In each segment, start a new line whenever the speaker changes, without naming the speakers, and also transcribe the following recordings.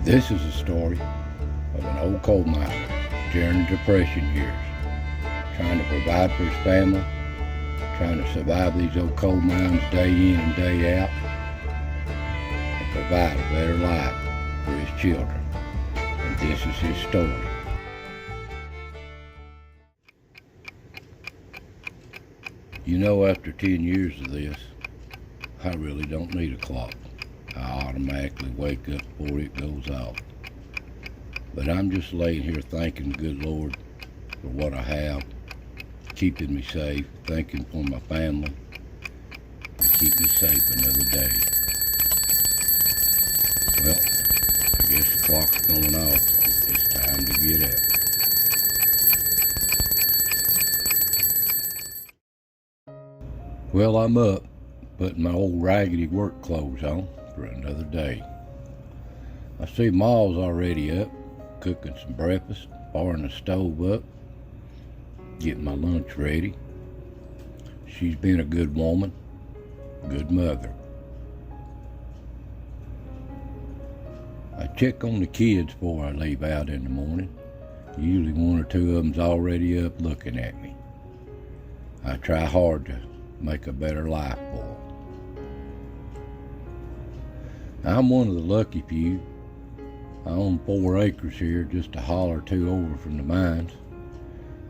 This is a story of an old coal miner during the Depression years, trying to provide for his family, trying to survive these old coal mines day in and day out, and provide a better life for his children. And this is his story. You know, after 10 years of this, I really don't need a clock. I automatically wake up before it goes off. But I'm just laying here thanking the good Lord for what I have, keeping me safe, thanking for my family, and keep me safe another day. Well, I guess the clock's going off, so it's time to get up. Well, I'm up, putting my old raggedy work clothes on for another day. I see Ma's already up, cooking some breakfast, firing the stove up, getting my lunch ready. She's been a good woman, good mother. I check on the kids before I leave out in the morning. Usually one or two of them's already up looking at me. I try hard to make a better life for them. I'm one of the lucky few. I own 4 acres here, just a holler or two over from the mines.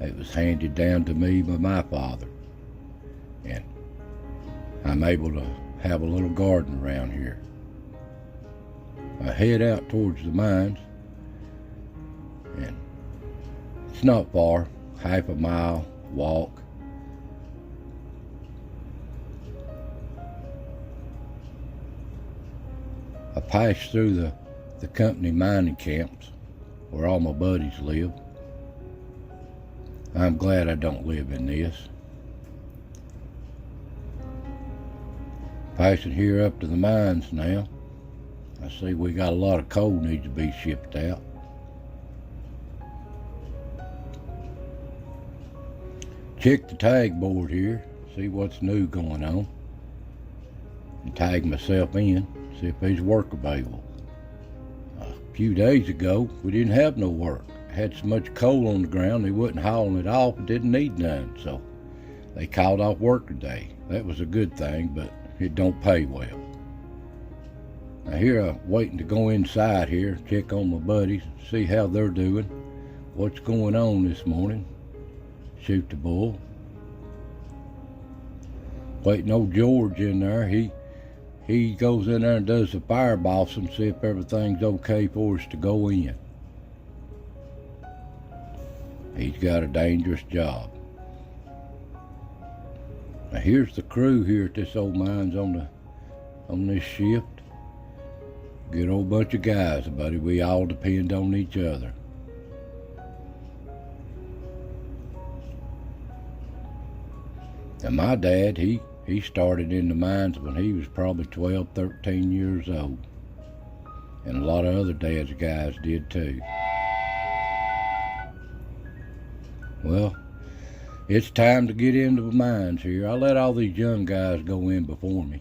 It was handed down to me by my father, and I'm able to have a little garden around here. I head out towards the mines, and it's not far, half a mile walk. I pass through the company mining camps where all my buddies live. I'm glad I don't live in this. Passing here up to the mines now. I see we got a lot of coal needs to be shipped out. Check the tag board here, see what's new going on, and tag myself in, see if there's work available. A few days ago, we didn't have no work. Had so much coal on the ground, they wasn't hauling it off, it didn't need none, so they called off work today. That was a good thing, but it don't pay well. Now here I'm waiting to go inside here, check on my buddies, see how they're doing, what's going on this morning, shoot the bull. Waiting old George in there, he goes in there and does the fire boss and see if everything's okay for us to go in. He's got a dangerous job. Now here's the crew here at this old mines on this shift. Good old bunch of guys, buddy. We all depend on each other. And my dad, he started in the mines when he was probably 12, 13 years old. And a lot of other dad's guys did too. Well, it's time to get into the mines here. I let all these young guys go in before me.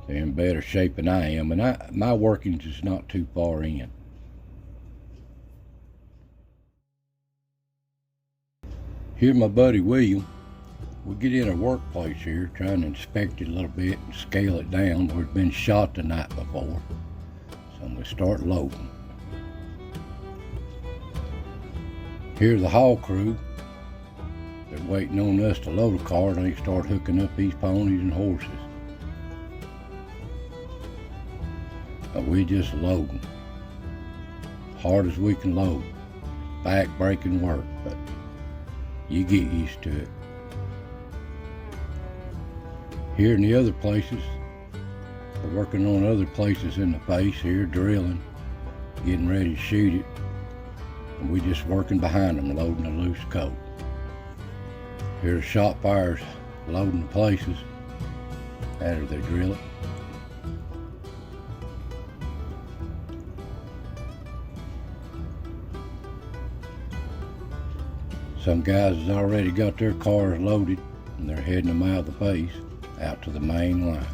They're in better shape than I am, and my workings is not too far in. Here's my buddy William. We get in our workplace here, trying to inspect it a little bit and scale it down where it's been shot the night before. So I'm gonna start loading. Here's the haul crew. They're waiting on us to load a car and they start hooking up these ponies and horses. Now we just loading. Hard as we can load. Back-breaking work, but you get used to it. Here in the other places, we're working on other places in the face here, drilling, getting ready to shoot it. And we just working behind them, loading the loose coal. Here's shot fires loading the places after they drill it. Some guys has already got their cars loaded and they're heading them out of the face, out to the main line.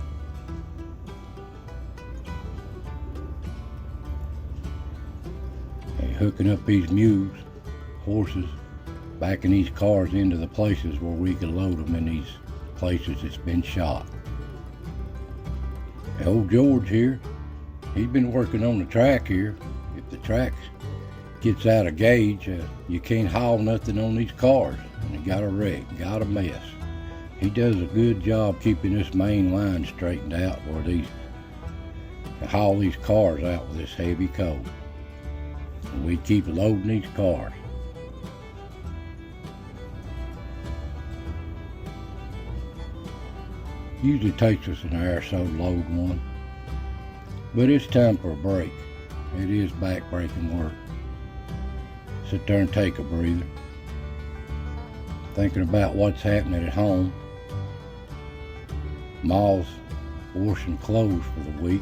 You're hooking up these mules, horses, backing these cars into the places where we can load them in these places that's been shot. And old George here, he's been working on the track here. If the track gets out of gauge, you can't haul nothing on these cars, and it got a wreck, got a mess. He does a good job keeping this main line straightened out where these haul these cars out with this heavy coal. And we keep loading these cars. Usually takes us an hour or so to load one, but it's time for a break. It is back-breaking work. Sit there and take a breather, thinking about what's happening at home. Ma's washing clothes for the week.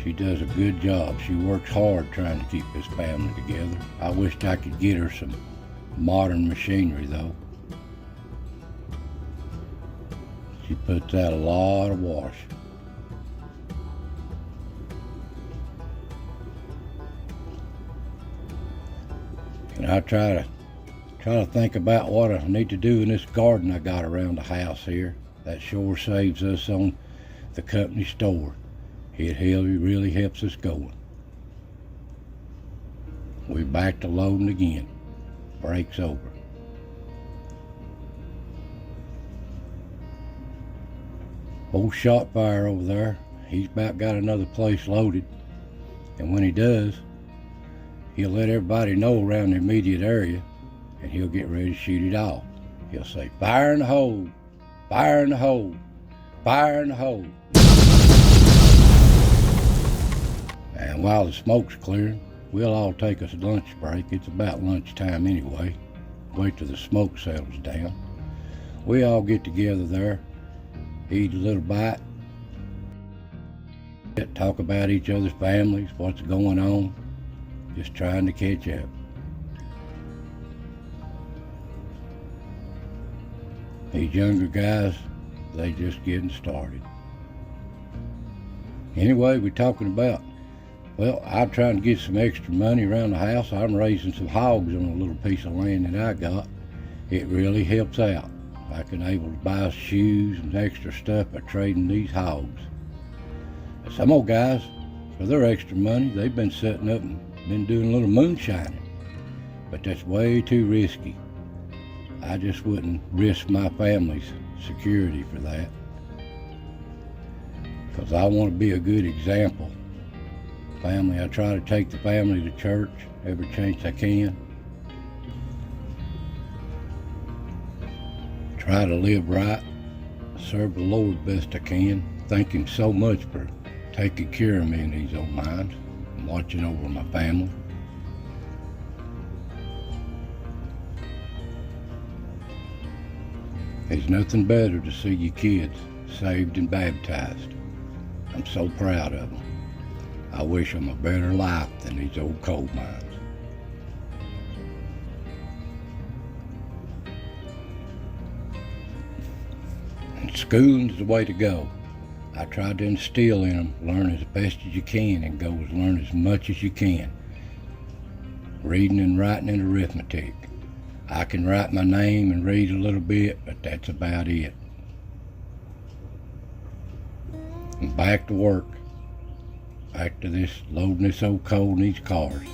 She does a good job. She works hard trying to keep this family together. I wished I could get her some modern machinery though. She puts out a lot of wash. And I try to think about what I need to do in this garden I got around the house here. That sure saves us on the company store. It really helps us going. We're back to loading again. Break's over. Old Shotfire over there, he's about got another place loaded. And when he does, he'll let everybody know around the immediate area, and he'll get ready to shoot it off. He'll say, "Fire in the hole, fire in the hole, fire in the hole." And while the smoke's clearing, we'll all take us a lunch break. It's about lunchtime anyway. Wait till the smoke settles down. We all get together there, eat a little bite, talk about each other's families, what's going on, just trying to catch up. These younger guys, they just getting started. Anyway, we're talking about, well, I'm trying to get some extra money around the house. I'm raising some hogs on a little piece of land that I got. It really helps out. I can able to buy shoes and extra stuff by trading these hogs. Some old guys, for their extra money, they've been setting up and been doing a little moonshining. But that's way too risky. I just wouldn't risk my family's security for that. Because I want to be a good example. Family, I try to take the family to church every chance I can. Try to live right, serve the Lord best I can. Thank Him so much for taking care of me in these old mines and watching over my family. There's nothing better to see your kids saved and baptized. I'm so proud of them. I wish them a better life than these old coal mines. And schooling's the way to go. I try to instill in them, learn as best as you can and go as learn as much as you can. Reading and writing and arithmetic. I can write my name and read a little bit, but that's about it. And back to work. Back to this, loading this old coal in these cars.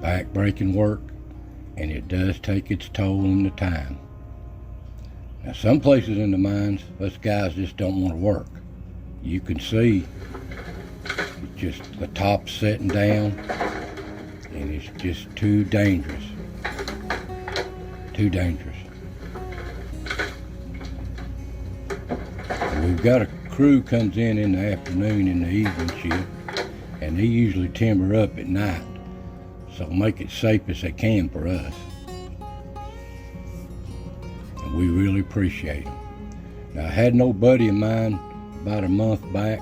Back-breaking work, and it does take its toll in the time. Now some places in the mines, us guys just don't want to work. You can see it's just the top setting down, and it's just too dangerous. Too dangerous. And we've got a crew comes in the afternoon in the evening shift, and they usually timber up at night, so make it safe as they can for us. And we really appreciate them. Now I had an old buddy of mine about a month back.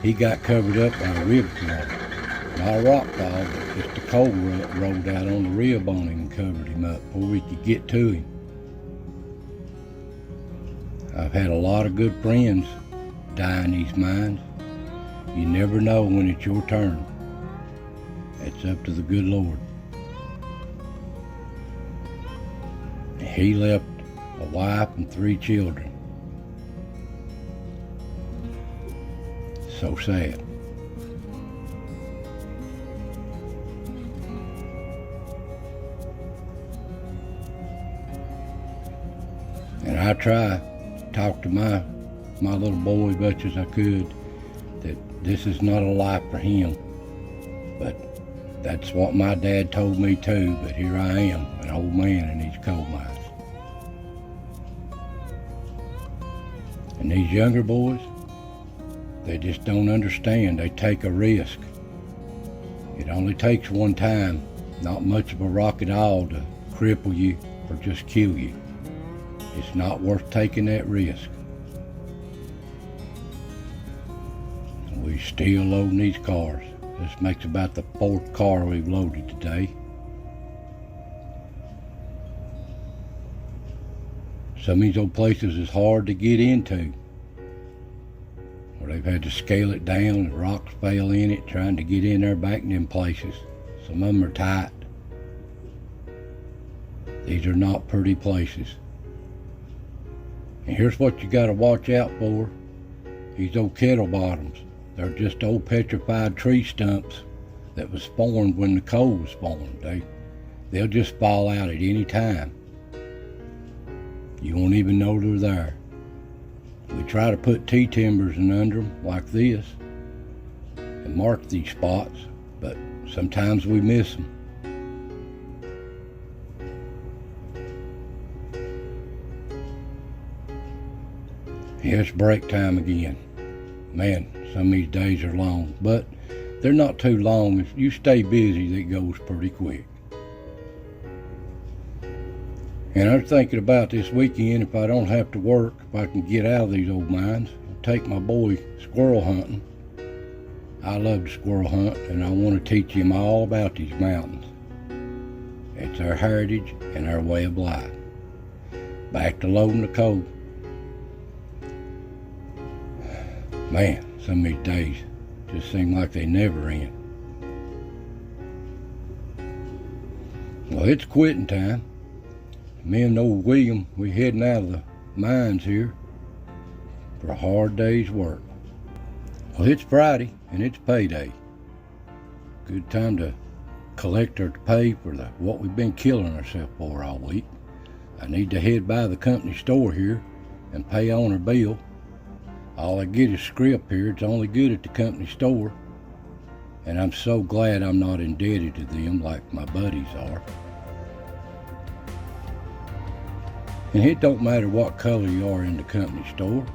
He got covered up by a rib fall. Not a rock fall, but just a coal rolled out on the rib on him and covered him up before we could get to him. I've had a lot of good friends die in these mines, You never know when it's your turn. It's up to the good Lord. He left a wife and 3 children. So sad. And I try to talk to my little boy as much as I could that this is not a life for him. But that's what my dad told me too, but here I am, an old man in these coal mines. And these younger boys, they just don't understand. They take a risk. It only takes one time, not much of a rock at all, to cripple you or just kill you. It's not worth taking that risk. We still loading these cars. This makes about the 4th car we've loaded today. Some of these old places is hard to get into, where they've had to scale it down and rocks fail in it trying to get in there back in them places. Some of them are tight. These are not pretty places. And here's what you got to watch out for. These old kettle bottoms. They're just old petrified tree stumps that was formed when the coal was formed. They'll just fall out at any time. You won't even know they're there. We try to put T-timbers in under them like this and mark these spots, but sometimes we miss them. Yeah, it's break time again. Man, some of these days are long, but they're not too long. If you stay busy, it goes pretty quick. And I was thinking about this weekend, if I don't have to work, if I can get out of these old mines, I'll take my boy squirrel hunting. I love to squirrel hunt, and I want to teach him all about these mountains. It's our heritage and our way of life. Back to loading the coal. Man, some of these days just seem like they never end. Well, it's quitting time. Me and old William, we heading out of the mines here for a hard day's work. Well, it's Friday and it's payday. Good time to collect our pay for what we've been killing ourselves for all week. I need to head by the company store here and pay on our bill. All I get is script here. It's only good at the company store. And I'm so glad I'm not indebted to them like my buddies are. And it don't matter what color you are in the company store.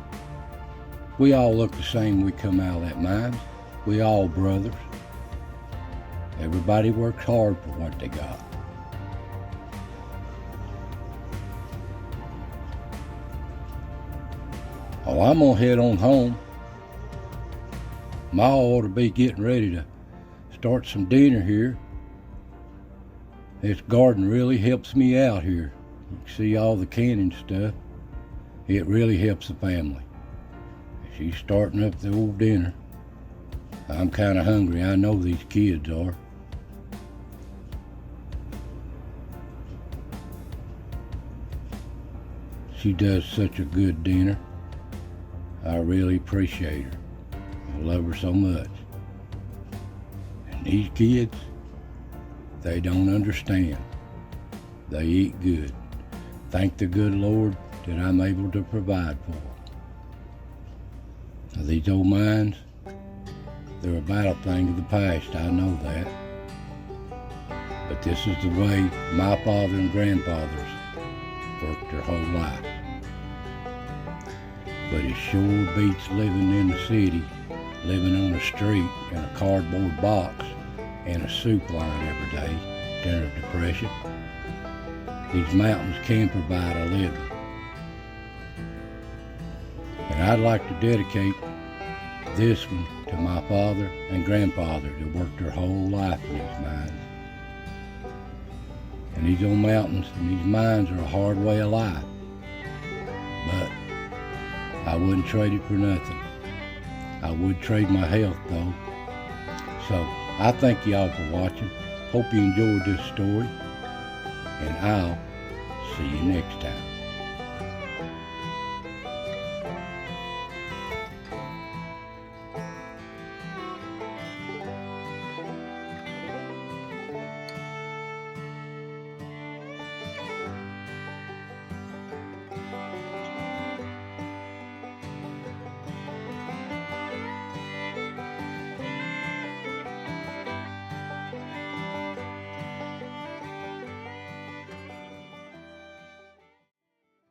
We all look the same when we come out of that mine. We all brothers. Everybody works hard for what they got. Oh, I'm gonna head on home. Ma ought to be getting ready to start some dinner here. This garden really helps me out here. You can see all the canning stuff. It really helps the family. She's starting up the old dinner. I'm kind of hungry. I know these kids are. She does such a good dinner. I really appreciate her. I love her so much. And these kids, they don't understand. They eat good. Thank the good Lord that I'm able to provide for them. Now, these old mines, they're about a thing of the past, I know that. But this is the way my father and grandfathers worked their whole life. But it sure beats living in the city, living on the street in a cardboard box and a soup line every day during a depression. These mountains can provide a living. And I'd like to dedicate this one to my father and grandfather that worked their whole life in these mines. And these old mountains and these mines are a hard way of life. But I wouldn't trade it for nothing. I would trade my health though. So I thank y'all for watching. Hope you enjoyed this story, and I'll see you next time.